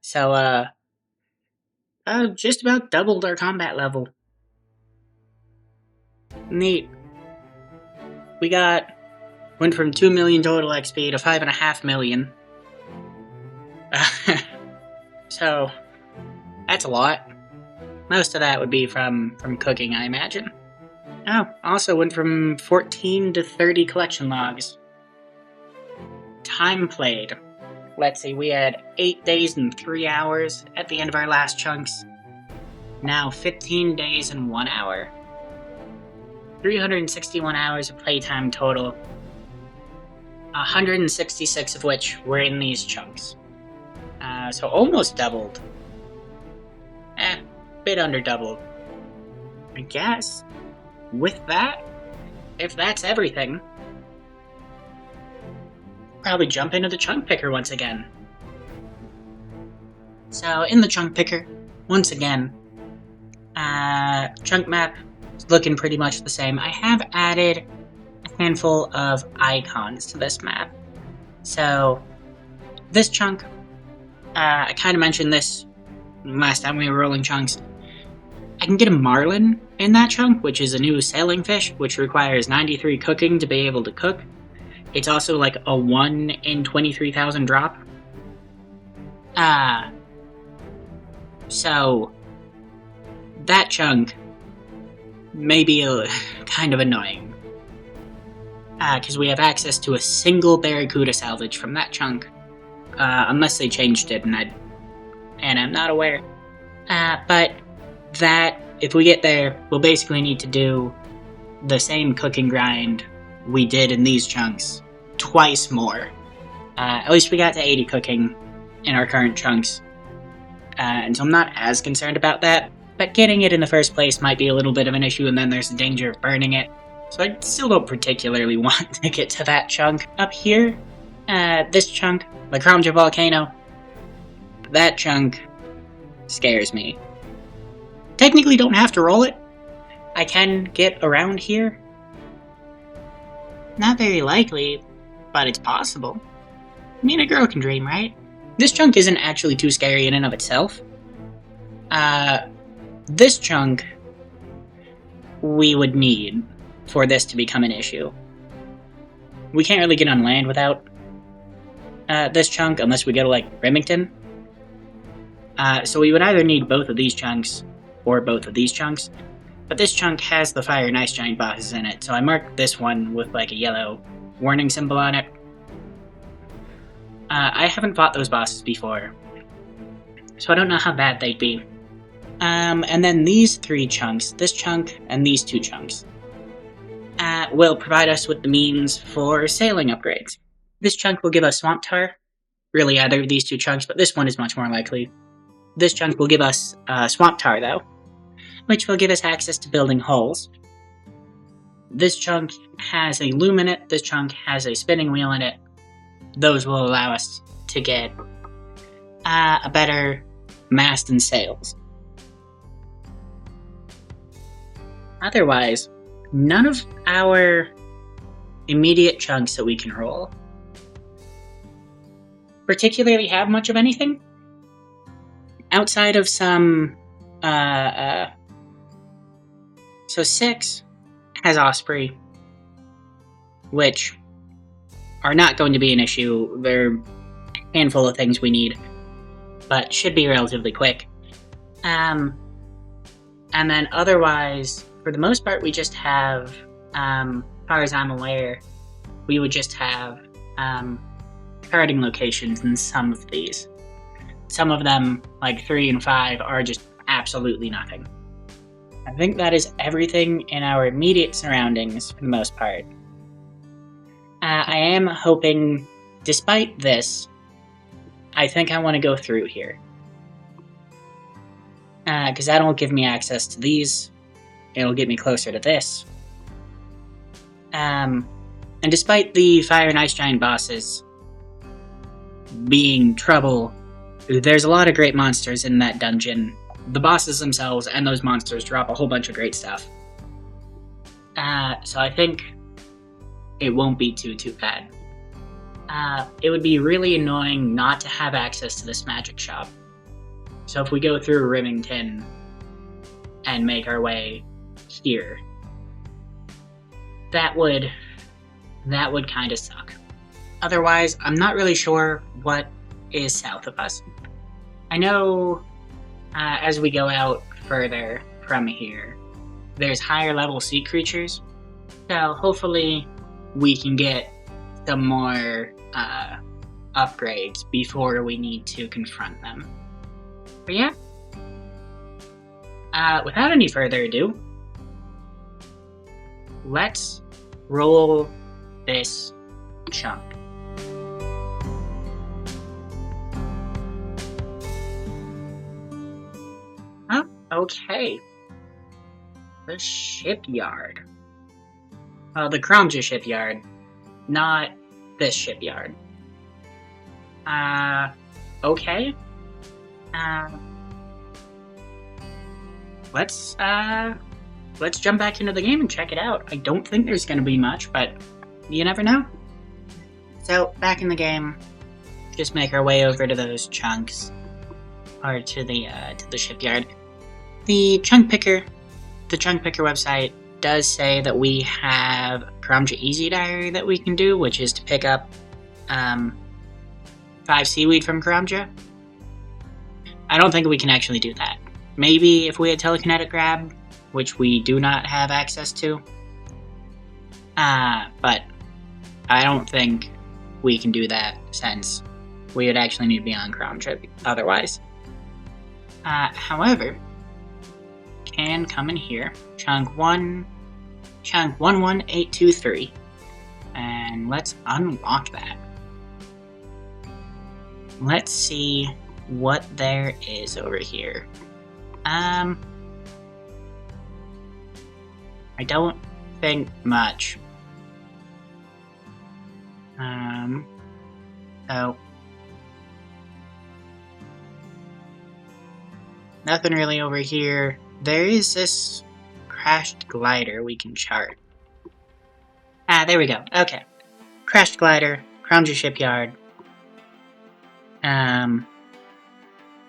So, just about doubled our combat level. Neat. We went from 2 million total XP to 5.5 million. So, that's a lot. Most of that would be from cooking, I imagine. Oh, also went from 14 to 30 collection logs. Time played. Let's see, we had 8 days and 3 hours at the end of our last chunks. Now 15 days and 1 hour. 361 hours of playtime total. 166 of which were in these chunks. So almost doubled. Bit under doubled. I guess. With that, if that's everything, probably jump into the chunk picker once again. So in the chunk picker, once again, chunk map is looking pretty much the same. I have added a handful of icons to this map. So this chunk, I kind of mentioned this last time we were rolling chunks. I can get a marlin in that chunk, which is a new sailing fish, which requires 93 cooking to be able to cook. It's also like a 1 in 23,000 drop. So that chunk may be kind of annoying. Because we have access to a single barracuda salvage from that chunk. Unless they changed it and I'm not aware. But that, if we get there, we'll basically need to do the same cooking grind we did in these chunks, twice more. At least we got to 80 cooking in our current chunks. And so I'm not as concerned about that, but getting it in the first place might be a little bit of an issue, and then there's the danger of burning it. So I still don't particularly want to get to that chunk. Up here, this chunk, the Cromja Volcano, that chunk scares me. Technically don't have to roll it. I can get around here. Not very likely, but it's possible. I mean, a girl can dream, right? This chunk isn't actually too scary in and of itself. This chunk we would need for this to become an issue. We can't really get on land without this chunk unless we go to, like, Remington. So we would either need both of these chunks or both of these chunks. But this chunk has the Fire and Ice Giant bosses in it, so I marked this one with, like, a yellow warning symbol on it. I haven't fought those bosses before, so I don't know how bad they'd be. And then these 3 chunks, this chunk and these 2 chunks, will provide us with the means for sailing upgrades. This chunk will give us Swamp Tar, really either of these 2 chunks, but this one is much more likely. This chunk will give us Swamp Tar, though, which will give us access to building hulls. This chunk has a loom in it, this chunk has a spinning wheel in it, those will allow us to get a better mast and sails. Otherwise, none of our immediate chunks that we can roll particularly have much of anything. Outside of some... So 6 has Osprey, which are not going to be an issue. They're a handful of things we need, but should be relatively quick. And then otherwise, for the most part, we just have, as far as I'm aware, we would just have carding locations in some of these. Some of them, like 3 and 5, are just absolutely nothing. I think that is everything in our immediate surroundings for the most part. I am hoping, despite this, I think I want to go through here. Because that'll give me access to these. It'll get me closer to this. And despite the Fire and Ice Giant bosses being trouble, there's a lot of great monsters in that dungeon. The bosses themselves and those monsters drop a whole bunch of great stuff. So I think it won't be too bad. It would be really annoying not to have access to this magic shop. So if we go through Remington and make our way here, that would kind of suck. Otherwise, I'm not really sure what is south of us. I know as we go out further from here, there's higher level sea creatures, so hopefully we can get some more upgrades before we need to confront them. But yeah, without any further ado, let's roll this chunk. Oh, okay. The shipyard. Well, the Kromja shipyard, not this shipyard. Okay. Let's jump back into the game and check it out. I don't think there's gonna be much, but you never know. So, back in the game, just make our way over to those chunks, or to the shipyard. The chunk picker website does say that we have Kromja Easy Diary that we can do, which is to pick up 5 seaweed from Kromja. I don't think we can actually do that. Maybe if we had telekinetic grab, which we do not have access to. But I don't think we can do that since we would actually need to be on Kromja otherwise. However, can come in here, chunk 11823, and let's unlock that. Let's see what there is over here. I don't think much. So nothing really over here. There is this crashed glider we can chart. There we go. Okay. Crashed glider, Kromja shipyard. 4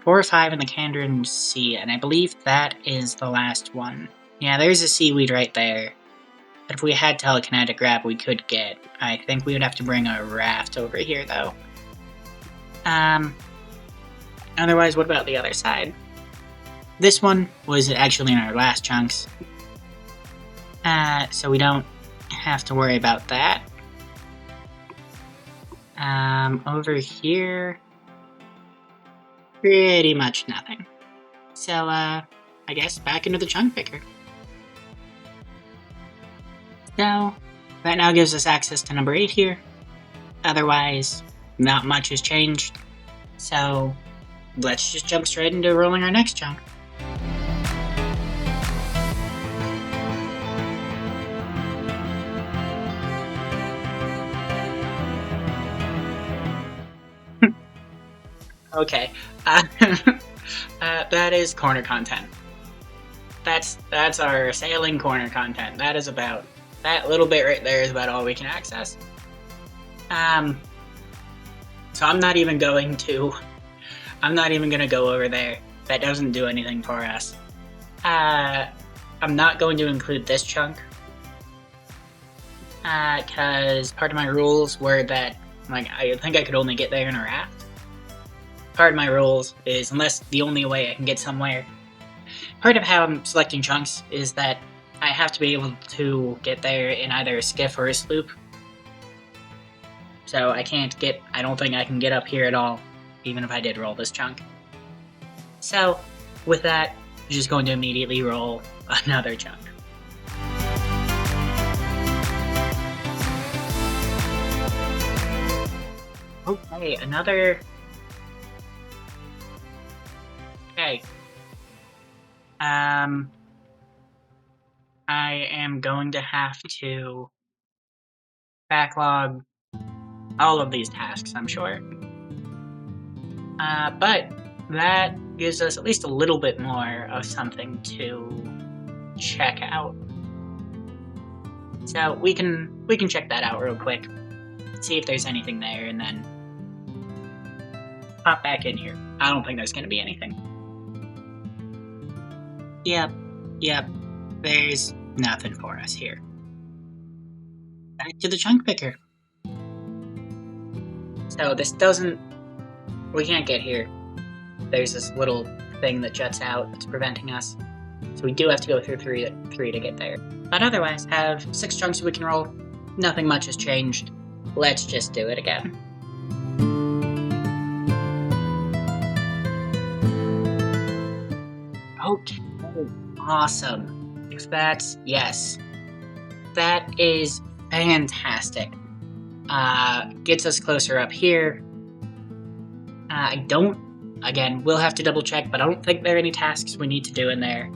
or 5 in the Kandran Sea, and I believe that is the last one. Yeah, there's a seaweed right there. But if we had telekinetic grab, we could get. I think we would have to bring a raft over here, though. Otherwise, what about the other side? This one was actually in our last chunks. So we don't have to worry about that. Over here, pretty much nothing. So, I guess back into the chunk picker. So, that now gives us access to number 8 here. Otherwise, not much has changed. So, let's just jump straight into rolling our next chunk. Okay. That is corner content. That's our sailing corner content. That little bit right there is about all we can access. So I'm not even gonna go over there. That doesn't do anything for us. I'm not going to include this chunk. Cause part of my rules were that, like, I think I could only get there in a raft. Part of my rules is, unless the only way I can get somewhere, part of how I'm selecting chunks is that I have to be able to get there in either a skiff or a sloop. So I don't think I can get up here at all, even if I did roll this chunk. So, with that, I'm just going to immediately roll another chunk. Okay, another... Okay. I am going to have to backlog all of these tasks, I'm sure. But that gives us at least a little bit more of something to check out. So we can check that out real quick, see if there's anything there, and then pop back in here. I don't think there's gonna be anything. Yep, there's nothing for us here. Back to the chunk picker. So we can't get here. There's this little thing that juts out that's preventing us. So we do have to go through three to get there. But otherwise, have 6 chunks we can roll. Nothing much has changed. Let's just do it again. Okay, awesome. Yes. That is fantastic. Gets us closer up here. Again, we'll have to double check, but I don't think there are any tasks we need to do in there.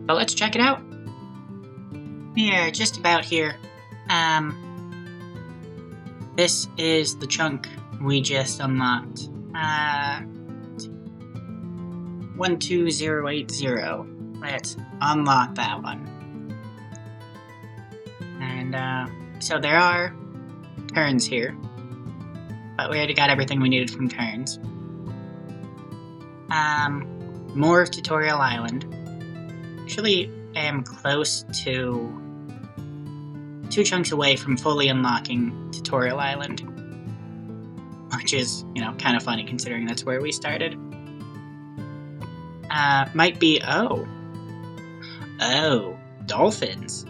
But let's check it out. Yeah, just about here. This is the chunk we just unlocked. 12080. Let's unlock that one. And, so there are turns here. But we already got everything we needed from turns. More of Tutorial Island. Actually, I am close to 2 chunks away from fully unlocking Tutorial Island. Which is, kind of funny considering that's where we started. Might be, oh, dolphins.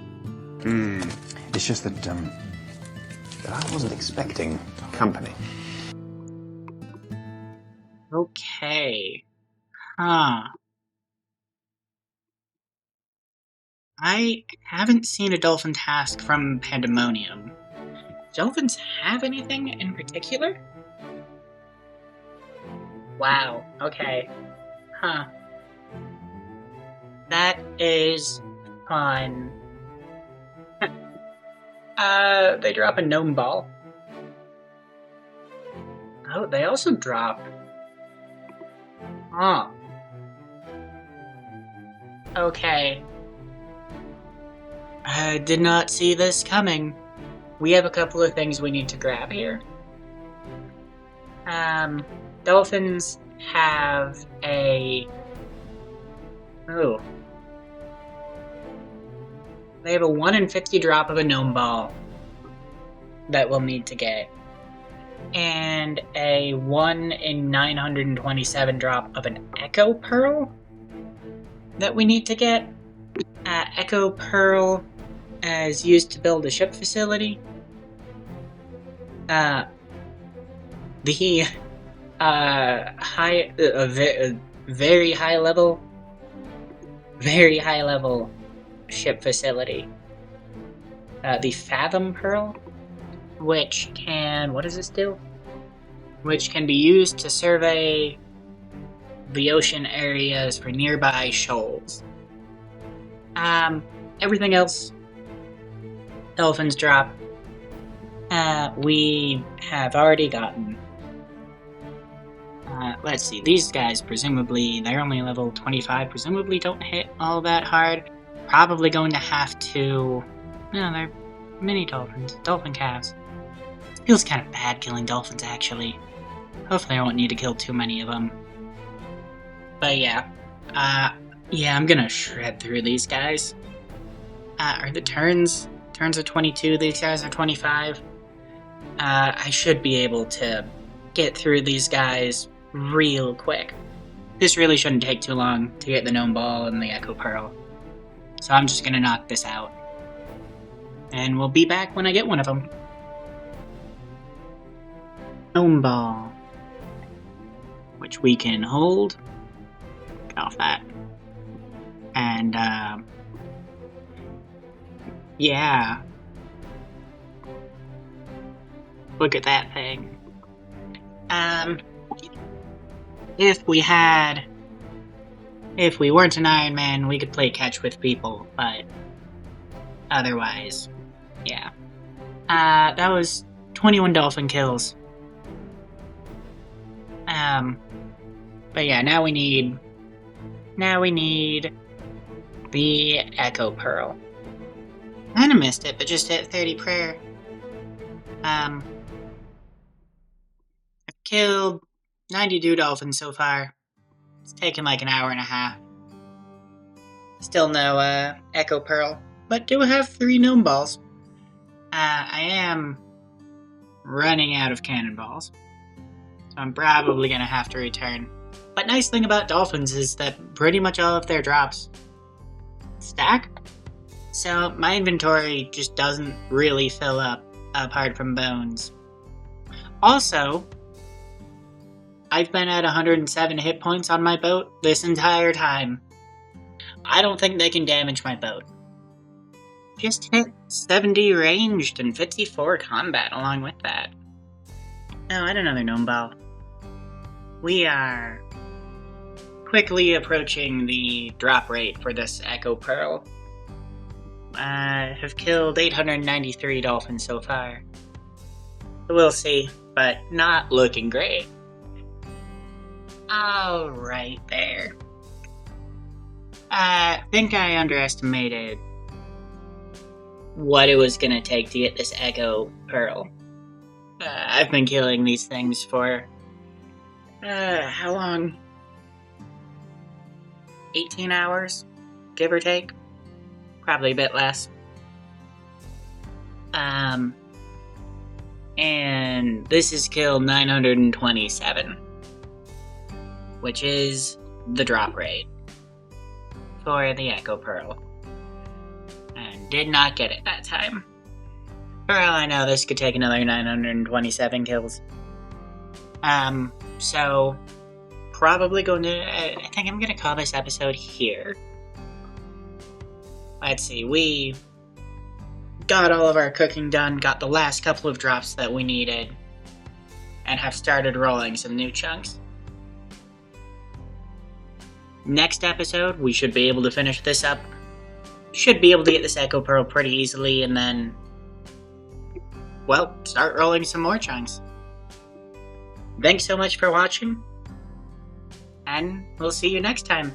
It's just that I wasn't expecting company. Okay. Huh. I haven't seen a dolphin task from Pandemonium. Dolphins have anything in particular? Wow, okay. Huh. That is fun. They drop a gnome ball. Oh, they also drop... Huh. Okay. I did not see this coming. We have a couple of things we need to grab here. Dolphins have a... Ooh. They have a 1 in 50 drop of a gnome ball that we'll need to get. And a 1 in 927 drop of an Echo Pearl that we need to get. Echo Pearl is used to build a ship facility. The very high level ship facility. The Fathom Pearl, which can, what does this do? Which can be used to survey the ocean areas for nearby shoals. Everything else, dolphins drop, we have already gotten. Let's see, these guys, presumably, they're only level 25, presumably don't hit all that hard. Probably going to have to... No, they're mini dolphins, dolphin calves. Feels kind of bad killing dolphins, actually. Hopefully I won't need to kill too many of them. But yeah, I'm gonna shred through these guys. Are the turns? Turns are 22, these guys are 25. I should be able to get through these guys real quick. This really shouldn't take too long to get the Gnome Ball and the Echo Pearl. So I'm just gonna knock this out. And we'll be back when I get one of them. Gnome Ball. Which we can hold. Get off that. And, yeah. Look at that thing. If we weren't an Ironman, we could play catch with people, but otherwise, yeah. That was 21 dolphin kills. But yeah, now we need the Echo Pearl. Kinda missed it, but just hit 30 prayer. I've killed 92 dolphins so far. It's taken like an hour and a half. Still no Echo Pearl, but do have 3 Gnome Balls. I am running out of cannonballs, so I'm probably gonna have to return. But nice thing about dolphins is that pretty much all of their drops stack. So my inventory just doesn't really fill up apart from bones. Also, I've been at 107 hit points on my boat this entire time. I don't think they can damage my boat. Just hit 70 ranged and 54 combat along with that. Oh, and another Gnome Ball. We are quickly approaching the drop rate for this Echo Pearl. I have killed 893 dolphins so far. We'll see, but not looking great. Alright there. I think I underestimated what it was gonna take to get this Echo Pearl. I've been killing these things for... how long? 18 hours? Give or take? Probably a bit less. And this is kill 927. Which is the drop rate for the Echo Pearl. And did not get it that time. For all I know, this could take another 927 kills. So probably going to, I think I'm gonna call this episode here. Let's see, we got all of our cooking done, got the last couple of drops that we needed, and have started rolling some new chunks. Next episode, we should be able to finish this up. Should be able to get this Echo Pearl pretty easily, and then, well, start rolling some more chunks. Thanks so much for watching, and we'll see you next time.